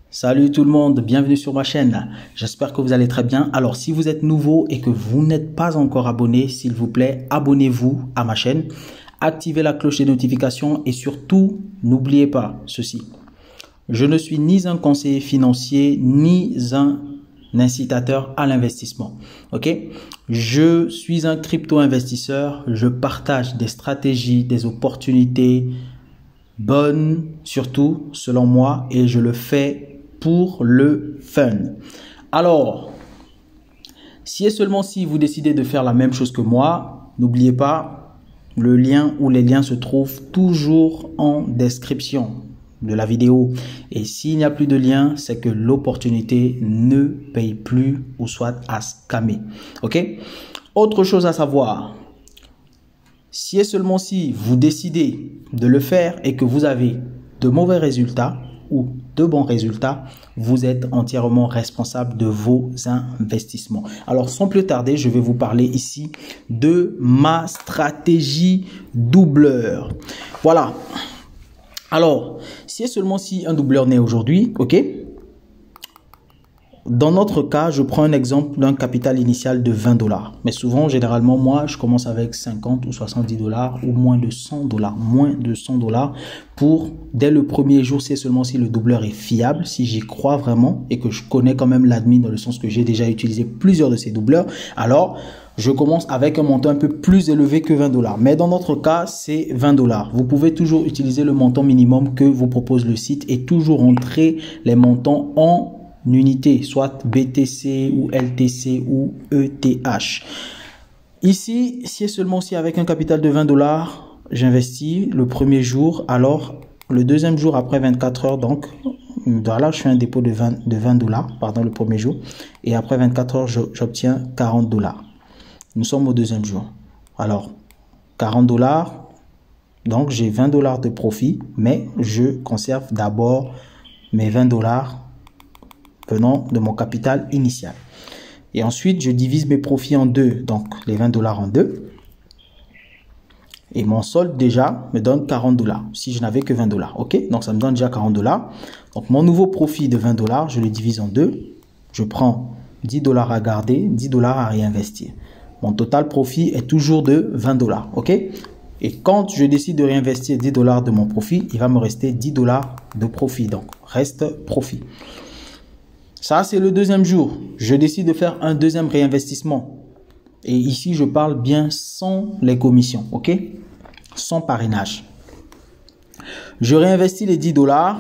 Salut tout le monde, bienvenue sur ma chaîne. J'espère que vous allez très bien. Alors, si vous êtes nouveau et que vous n'êtes pas encore abonné, s'il vous plaît, abonnez-vous à ma chaîne. Activez la cloche des notifications et surtout, n'oubliez pas ceci. Je ne suis ni un conseiller financier, ni un incitateur à l'investissement. Ok? Je suis un crypto-investisseur. Je partage des stratégies, des opportunités bonnes, surtout selon moi, et je le fais pour le fun. Alors, si et seulement si vous décidez de faire la même chose que moi, n'oubliez pas, le lien ou les liens se trouvent toujours en description de la vidéo. Et s'il n'y a plus de lien, c'est que l'opportunité ne paye plus ou soit à scammer. Ok? Autre chose à savoir, si et seulement si vous décidez de le faire et que vous avez de mauvais résultats ou de bons résultats, vous êtes entièrement responsable de vos investissements. Alors, sans plus tarder, je vais vous parler ici de ma stratégie doubleur. Voilà. Alors, si et seulement si un doubleur naît aujourd'hui, ok? Dans notre cas, je prends un exemple d'un capital initial de 20 $. Mais souvent, généralement, moi, je commence avec 50 ou 70 $ ou moins de 100 $. Moins de 100 $ pour, dès le premier jour, c'est seulement si le doubleur est fiable, si j'y crois vraiment et que je connais quand même l'admin dans le sens que j'ai déjà utilisé plusieurs de ces doubleurs. Alors, je commence avec un montant un peu plus élevé que 20 $. Mais dans notre cas, c'est 20 $. Vous pouvez toujours utiliser le montant minimum que vous propose le site et toujours entrer les montants en unité, soit BTC ou LTC ou ETH. Ici, si et seulement si avec un capital de 20 $, j'investis le premier jour, alors le deuxième jour après 24 heures, donc voilà, je fais un dépôt de 20 $, pardon, le premier jour, et après 24 heures, j'obtiens 40 $. Nous sommes au deuxième jour. Alors, 40 $, donc j'ai 20 $ de profit, mais je conserve d'abord mes 20 $ venant de mon capital initial. Et ensuite, je divise mes profits en deux, donc les 20 $ en deux. Et mon solde déjà me donne 40 $, si je n'avais que 20 $. Ok, donc ça me donne déjà 40 $. Donc mon nouveau profit de 20 $, je le divise en deux. Je prends 10 $ à garder, 10 $ à réinvestir. Mon total profit est toujours de 20 $. Ok, et quand je décide de réinvestir 10 $ de mon profit, il va me rester 10 $ de profit. Donc, reste profit. Ça, c'est le deuxième jour. Je décide de faire un deuxième réinvestissement. Et ici, je parle bien sans les commissions, ok? Sans parrainage. Je réinvestis les 10 $.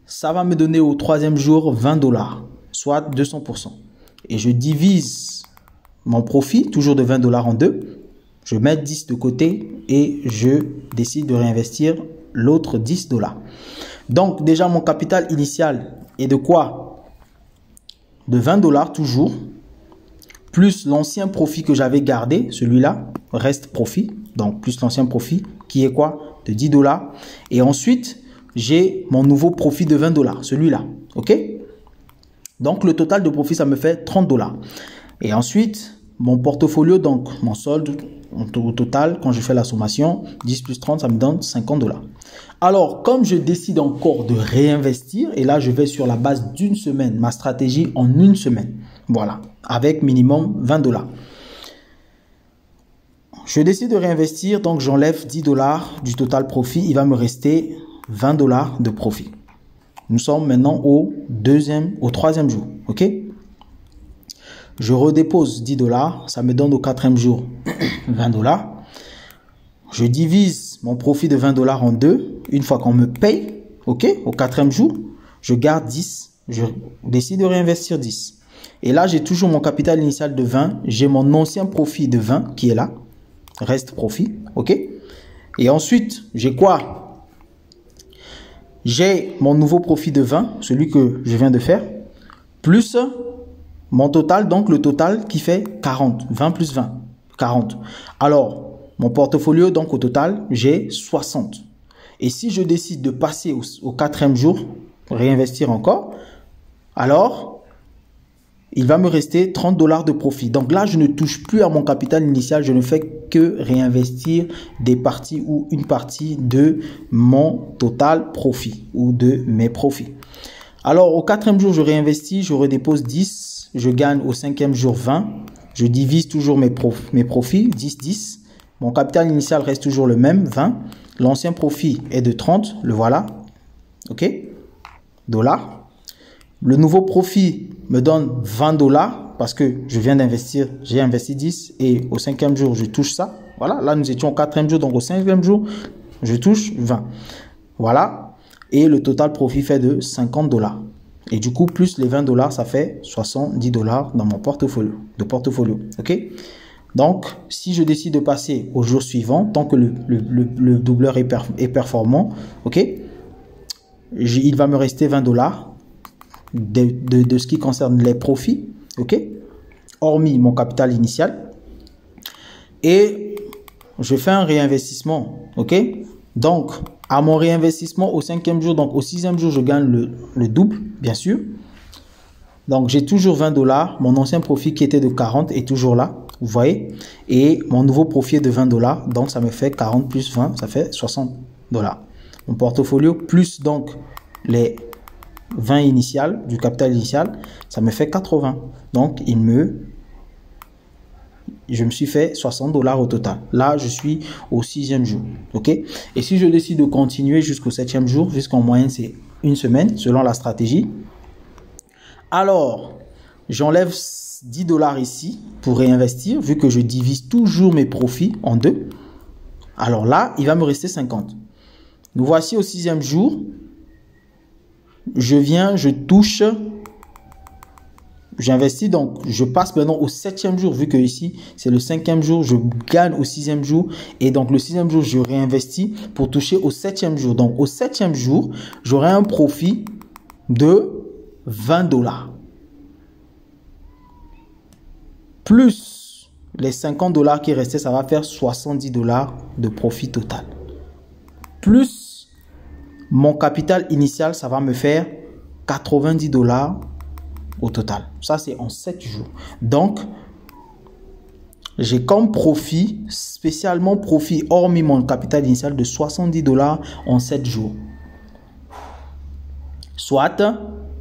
Ça va me donner au troisième jour 20 $, soit 200%. Et je divise mon profit, toujours de 20 $ en deux. Je mets 10 de côté et je décide de réinvestir l'autre 10 $. Donc, déjà, mon capital initial est de quoi? De 20 $ toujours, plus l'ancien profit que j'avais gardé, celui-là, reste profit, donc plus l'ancien profit, qui est quoi? De 10 $. Et ensuite, j'ai mon nouveau profit de 20 $, celui-là, ok? Donc, le total de profit, ça me fait 30 $. Et ensuite, mon portfolio, donc mon solde au total, quand je fais la sommation, 10 plus 30, ça me donne 50 $. Alors, comme je décide encore de réinvestir, et là, je vais sur la base d'une semaine, ma stratégie en une semaine. Voilà, avec minimum 20 $. Je décide de réinvestir, donc j'enlève 10 $ du total profit. Il va me rester 20 $ de profit. Nous sommes maintenant au troisième jour, ok? Je redépose 10 $, ça me donne au quatrième jour 20 $. Je divise mon profit de 20 $ en deux. Une fois qu'on me paye, ok, au quatrième jour, je garde 10. Je décide de réinvestir 10. Et là, j'ai toujours mon capital initial de 20. J'ai mon ancien profit de 20 qui est là. Reste profit, ok. Et ensuite, j'ai quoi? J'ai mon nouveau profit de 20, celui que je viens de faire, plus mon total, donc le total qui fait 40. 20 plus 20, 40. Alors, mon portfolio, donc au total, j'ai 60. Et si je décide de passer au quatrième jour, réinvestir encore, alors, il va me rester 30 $ de profit. Donc là, je ne touche plus à mon capital initial. Je ne fais que réinvestir des parties ou une partie de mon total profit ou de mes profits. Alors, au 4e jour, je réinvestis, je redépose 10, je gagne au 5e jour 20. Je divise toujours mes profits, 10, 10. Mon capital initial reste toujours le même, 20. L'ancien profit est de 30, le voilà. OK? Dollars. Le nouveau profit me donne 20 dollars parce que je viens d'investir, j'ai investi 10 et au 5e jour, je touche ça. Voilà, là, nous étions au 4e jour, donc au 5e jour, je touche 20. Voilà. Et le total profit fait de 50 dollars. Et du coup, plus les 20 dollars, ça fait 70 dollars dans mon portfolio. OK? Donc, si je décide de passer au jour suivant, tant que le doubleur est performant, OK? Il va me rester 20 dollars de ce qui concerne les profits, OK? Hormis mon capital initial. Et je fais un réinvestissement, OK? Donc, à mon réinvestissement au 5e jour, donc au 6e jour, je gagne le double, bien sûr. Donc, j'ai toujours 20 dollars. Mon ancien profit qui était de 40 est toujours là, vous voyez. Et mon nouveau profit est de 20 dollars. Donc, ça me fait 40 plus 20, ça fait 60 dollars. Mon portfolio plus donc les 20 initiales du capital initial, ça me fait 80. Donc, je me suis fait 60 dollars au total. Là, je suis au 6e jour. OK? Et si je décide de continuer jusqu'au 7e jour, jusqu'en moyenne, c'est une semaine, selon la stratégie. Alors, j'enlève 10 dollars ici pour réinvestir, vu que je divise toujours mes profits en deux. Alors là, il va me rester 50. Nous voici au 6e jour. Je touche, j'investis, donc je passe maintenant au 7e jour, vu que ici c'est le 5e jour, je gagne au 6e jour, et donc le 6e jour, je réinvestis pour toucher au 7e jour. Donc au 7e jour, j'aurai un profit de 20 dollars. Plus les 50 dollars qui restaient, ça va faire 70 dollars de profit total. Plus mon capital initial, ça va me faire 90 dollars au total. Ça, c'est en 7 jours. Donc, j'ai comme profit, spécialement profit, hormis mon capital initial, de 70 dollars en 7 jours. Soit,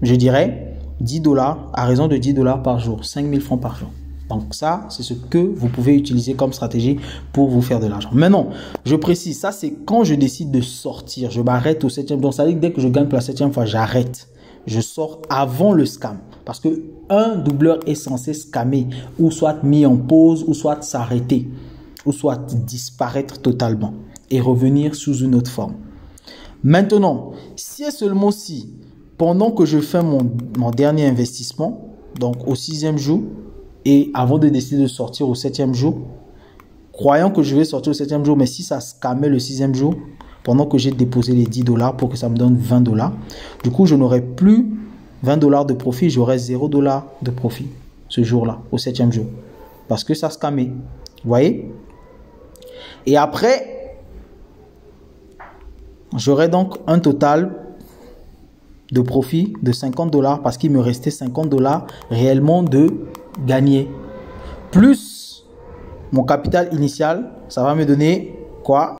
je dirais, 10 dollars, à raison de 10 dollars par jour, 5000 francs par jour. Donc ça, c'est ce que vous pouvez utiliser comme stratégie pour vous faire de l'argent. Maintenant, je précise, ça c'est quand je décide de sortir. Je m'arrête au 7e. Donc ça veut dire que dès que je gagne pour la 7e fois, j'arrête. Je sors avant le scam. Parce que un doubleur est censé scammer ou soit mis en pause ou soit s'arrêter ou soit disparaître totalement et revenir sous une autre forme. Maintenant, si et seulement si, pendant que je fais mon dernier investissement, donc au 6e jour, et avant de décider de sortir au 7e jour, croyant que je vais sortir au 7e jour, mais si ça scammait le 6e jour, pendant que j'ai déposé les 10 dollars pour que ça me donne 20 dollars, du coup, je n'aurai plus 20 dollars de profit, j'aurai 0 dollars de profit ce jour-là, au 7e jour. Parce que ça scammait. Vous voyez? Et après, j'aurai donc un total de profit de 50 dollars parce qu'il me restait 50 dollars réellement de gagner. Plus mon capital initial, ça va me donner quoi?